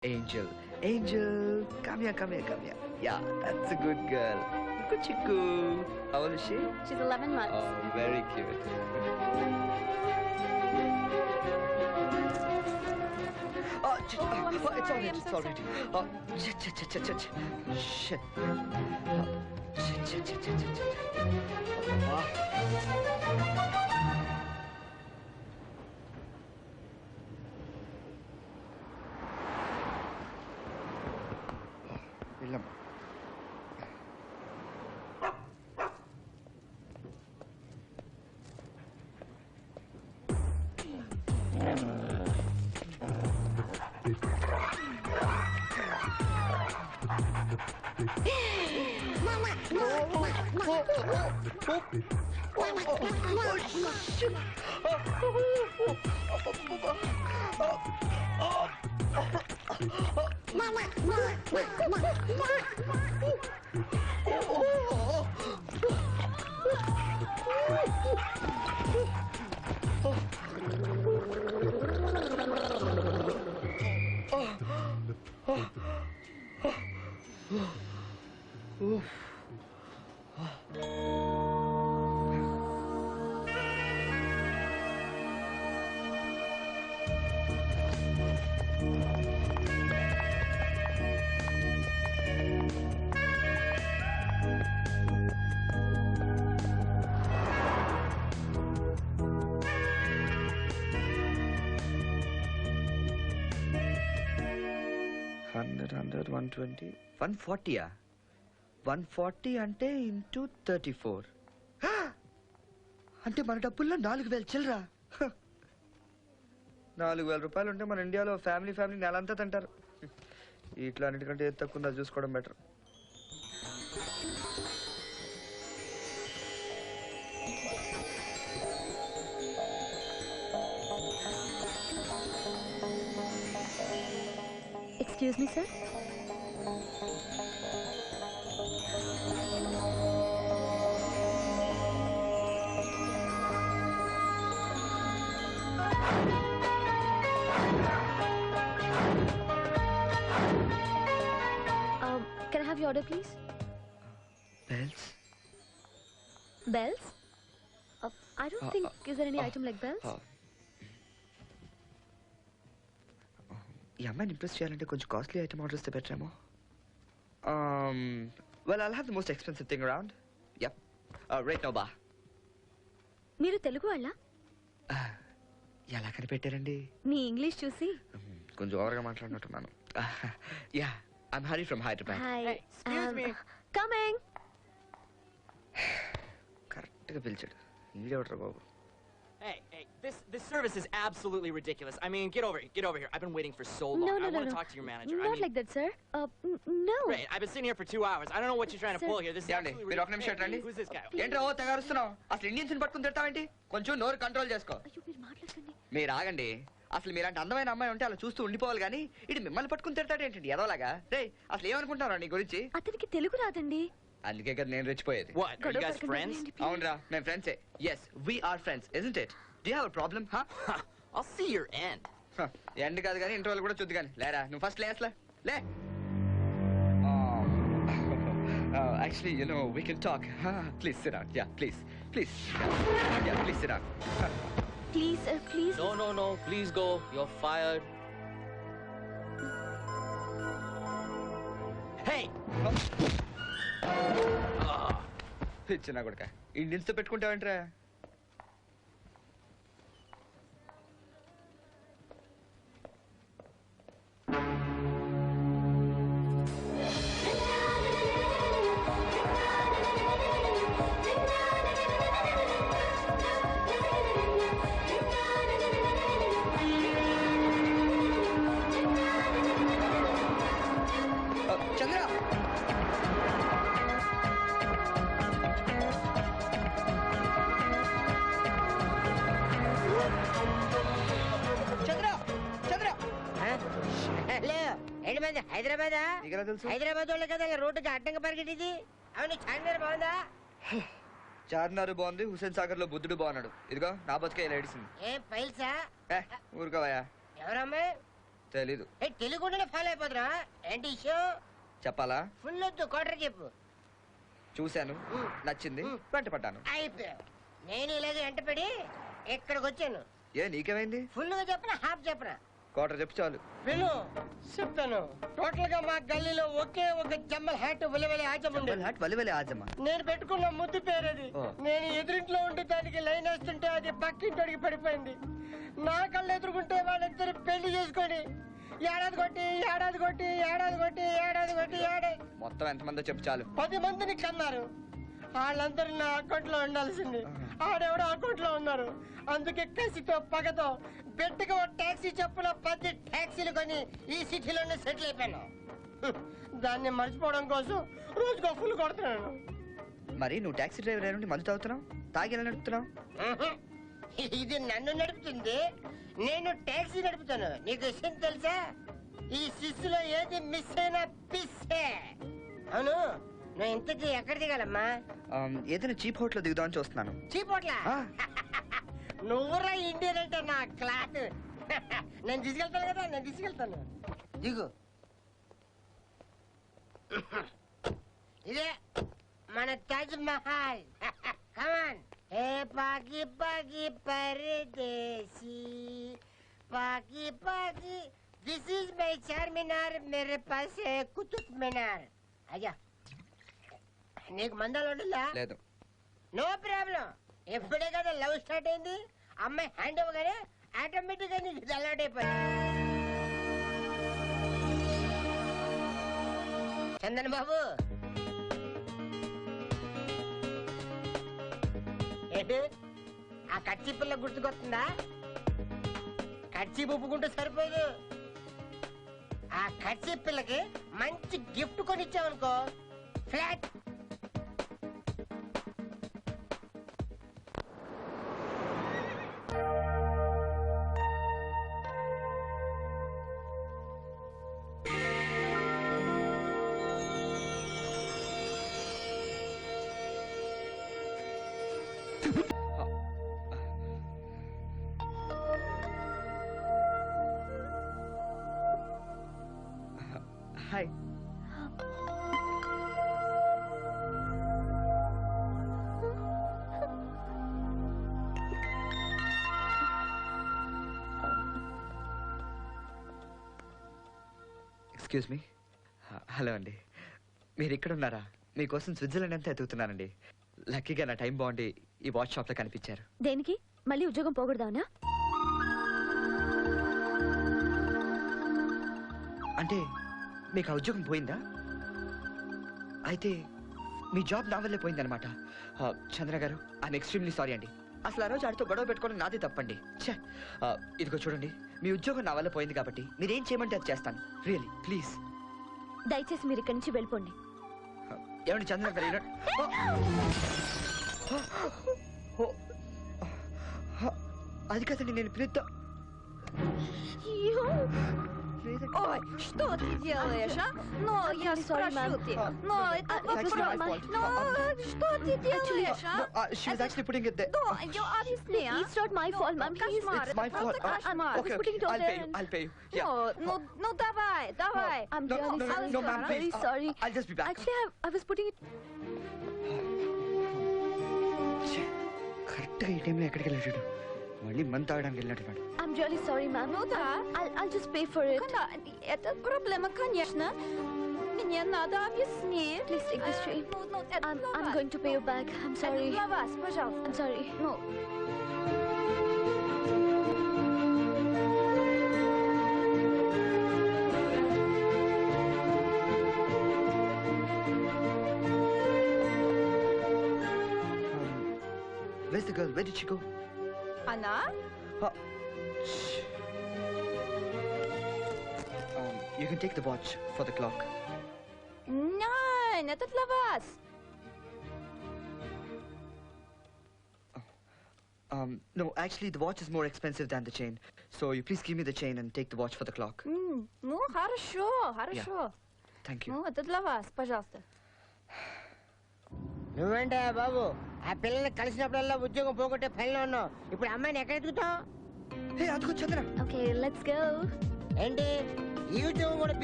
Angel, Angel, come here, come here, come here. Yeah, that's a good girl. Good chiku. How old is she? She's 11 months. Oh, very cute. I'm sorry, It's already, I'm it's so already. Shit. Shit. వెళ్ళమ్మా. $100, 120, 140. 140 అంటే into 34. అంటే మన డబ్బుల్లో 4,000 చిల్లరా. 4,000 రూపాయలు ఉంటే మన ఇండియాలో family నెలంతా తింటారు. ఇట్లా అన్నిటికంటే ఏది తక్కువ చూసుకోవడం better. Excuse me, sir. Can I have your order, please? Bells? Bells? I don't think... Is there any item like bells? ఈ అమ్మాయిని ఇంప్రెస్ చేయాలంటే కొంచెం కాస్ట్లీ ఐటమ్ ఆర్డర్ ఇస్తే బెటర్ ఏమో. Well, I'll have the most expensive thing around. Yep. Right now, ba. మీరు తెలుగు వాళ్ళ? ఎలా కనిపెట్టారండి? మీ English చూసి. కొంచెం ఓవర్గా మాట్లాడినట్టున్నాను. Yeah, I'm Hari from Hyderabad. Hi. Hey, excuse me. Coming. కరెక్ట్గా పిలిచాడు. ఈడేవట్రా బాబు. Hey, this service is absolutely ridiculous. I mean, get over here. I've been waiting for so long. No, I want to talk to your manager. Not like that, sir. No. Great, I've been sitting here for 2 hours. I don't know what you're trying to pull here. This is ఏమండి absolutely మీరు ఒక నిమిషం రండి. Who's this guy? ఏంట్రా ఓ తెగారుస్తున్నావు? అసలు Indians పట్టుకుని తిడతావేంటి? కొంచెం నోరు కంట్రోల్ చేసుకో. అయ్యో మీరు మాట్లాడకండి. మీరు ఆగండి. అసలు మీరంటే అందమైన అమ్మాయి ఉంటే అలా చూస్తూ ఉండిపోవాలి కానీ ఇది మిమ్మల్ని పట్టుకుని తిడతాడు ఏంటండి ఎదవలాగా? రే అసలు ఏమనుకుంటున్నారా నీ గురించి? అతనికి తెలుగు రాదండి. అందుకే కదా నేను రెచ్చిపోయేది. What? Are you guys friends? అవునరా మేము ఫ్రెండ్సే. Yes, we are friends, isn't it? Do you have a problem, huh? I'll see your end. End కాదు కానీ ఇంటర్వల్ కూడా చూద్దు కానీ లేరా నువ్వు ఫస్ట్ లేస్లే లే. Actually, you know, we can talk. Please sit down. Yeah, please. Yeah, please sit down. Please. No. Please go. You're fired. Hey! ఇచ్చినా కొడుక Indians తో పెట్టుకుంటావంట్రా? చంద్ర హైదరాబాదా? నీకెలా తెలుసు? హైదరాబాద్ వాళ్ళ కదా రోడ్డుకి అడ్డంగా పరిగెట్టింది. అవును చార్మినార్ బాగుందా? చార్మినార్ బాగుంది, హుసేన్ సాగర్ లో బుద్ధుడు బాగున్నాడు. ఇదిగో నా బతుకే ఇలా ఏడిసింది. ఏం ఫైల్సా? ఊరుకోవయ్యా. ఎవరమ్మాయి? తెలీదు. తెలుగుంటేనే ఫాలో అయిపోతున్నా ఏంటి ఇష్యూ చెప్పాలా? ఫుల్ వద్దు క్వార్టర్ చెప్పు. చూశాను, నచ్చింది, వెంటపడ్డాను. అయిపోయా. నేను ఇలాగే వెంటపడి ఇక్కడికి వచ్చాను. ఏ నీకేమైంది? ఫుల్ గా చెప్పనా హాఫ్ చెప్పనా? క్వార్టర్ చెప్పు చాలు. విను చెప్తాను. టోటల్ గా మా గల్లీలో ఒకే ఒక జమ్మల్ హ్యాట్ వెలివెలి ఆచం ఉండేది. వలివలి ఆజమ్మా. నేను పెట్టుకున్న ముద్దు పేరది. ఓ. నేను ఎదురింట్లో ఉండి దానికి లైన్ వేస్తుంటే అది పక్కింటోడికి పడిపోయింది. నా కళ్ళు ఎదురుకుంటే వాళ్ళిద్దరు పెళ్లి చేసుకొని ఏడాది కొట్టి ఏడాది కొట్టి ఏడాది కొట్టి ఏడాది కొట్టి ఏడాది మొత్తం ఎంతమందో చెప్పు చాలు. 10 మందిని కన్నారు. వాళ్ళందరూ నా అకౌంట్ లో ఉండాల్సింది. ఆడెవడో అకౌంట్ లో ఉన్నారు. అందుకే కసితో పగతో బెడ్గా ఒక టాక్సీ చెప్పున 10 టాక్సీలు కొని ఈ సిటీలోనే సెటిల్ అయిపోయాను. దాన్ని మర్చిపోవడం కోసం రోజుకో ఫుల్ కొడుతున్నాను. మరి నువ్వు టాక్సీ డ్రైవర్ అయిన నుండి మందు తాగుతున్నావు, తాగి ఎలా నడుపుతున్నావు? ఇది నన్ను నడుపుతుంది, నేను టాక్సీ నడుపుతాను. నీకు విషయం తెలుసా? ఈ సిస్సులో ఏది మిస్ అయినా పిస్సే. అవును, నువ్వు ఇంతకీ ఎక్కడ దిగాలమ్మా? ఏదైనా చీప్ హోటల్ దిగుదామని చూస్తున్నాను. చీపోట్లా? నువ్వురా ఇండియన్ అంటే నా క్లాస్. నేను తీసుకెళ్తాను కదా, నేను తీసుకెళ్తాను. దిగు. ఇదే మన తాజ్ మహల్. కమాన్. ఏ పాకి పాకి పరదేశీ పాకి పాకి. This is my Charminar. మేరే పాస్ హై కుతుబ్ మినార్. అయ్యా నీకు మందాలు ఉంటుందా? లేదు. No problem. ఎప్పుడే కదా లవ్ స్టార్ట్ అయింది, అమ్మాయి హ్యాండ్ ఇవ్వగానే ఆటోమేటిక్ గా నీకు ఇది అలవాటు అయిపోయింది. చందన్ బాబు ఏంటి ఆ కచ్చి పిల్ల గుర్తుకొస్తుందా? కచ్చి పుప్పుకుంటూ సరిపోదు. ఆ కచ్చి పిల్లకి మంచి గిఫ్ట్ కొనిచ్చావనుకో, flat. Hi. Excuse me. Hello అండి, మీరు ఇక్కడ ఉన్నారా? మీకోసం స్విట్జర్లాండ్ అంతా ఎదుగుతున్నానండి. లక్కీగా నా టైం బాగుండి ఈ వాచ్ షాప్లో కనిపించారు. దేనికి? మళ్ళీ ఉద్యోగం పోకూడదానా? అంటే మీకు ఆ ఉద్యోగం పోయిందా? అయితే మీ జాబ్ నా వల్లే పోయిందనమాట. చంద్ర గారు, ఐఎమ్ ఎక్స్ట్రీమ్లీ సారీ అండి. అసలు ఆ రోజు ఆడితో గొడవ పెట్టుకోవడం నాదే తప్పండి. ఛే, ఇదిగో చూడండి, మీ ఉద్యోగం నా వల్ల పోయింది కాబట్టి మీరేం చేయమంటే అది చేస్తాను. Really please. దయచేసి మీరు ఇక్కడి నుంచి వెళ్ళిపోండి. ఏమండి చంద్ర గారు, అది కదండి నేను పిలుద్దా. Ой, что ты делаешь, а? Но я sorry, спрошу ma'am. тебя. Но это Actually, my вопрос. fault. Ну, что ты делаешь, а? She was actually putting it there. Да, я объясняю. It's not my fault, ma'am. Кошмар. It's my это fault. просто кошмар. Okay, putting it okay. all I'll there pay you. and- I'll pay you. Yeah. Ну, давай, давай. I'm No, really no, no, sorry. no, ma'am, I'm very please. sorry. I'll just be back. Actually, I was putting it. కరెక్ట్గా ఈ టైంలో ఎక్కడికి వెళ్ళాడు? మళ్ళీ month తాగడానికి వెళ్ళినట్టున్నాడు. I'm really sorry, ma'am. Ну да. I'll just pay for it. Это проблема, конечно. Мне надо объяснить. Please take this train. Ну, это I'm для вас. going to pay you back. I'm Это sorry. для вас, пожалуйста. I'm sorry. Ну, Where's the girl? Where did she go? она? Shh. You can take the watch for the clock. Нет, это для вас. No, actually, the watch is more expensive than the chain. So you please give me the chain and take the watch for the clock. Ну, хорошо, хорошо. Thank you. Ну, это для вас, пожалуйста. నువ్వేంటా బాబు ఆ పిల్లల్ని కలిసినప్పుడల్లా ఉద్యోగం పోగొట్టే పనిలో ఉన్నావు. ఇప్పుడు అమ్మాయిని ఎక్కడ ఎదుగుతావు? Hey, అదిగో చంద్ర. Okay, let's go. ఏంటి ఈ ఉద్యోగం కూడా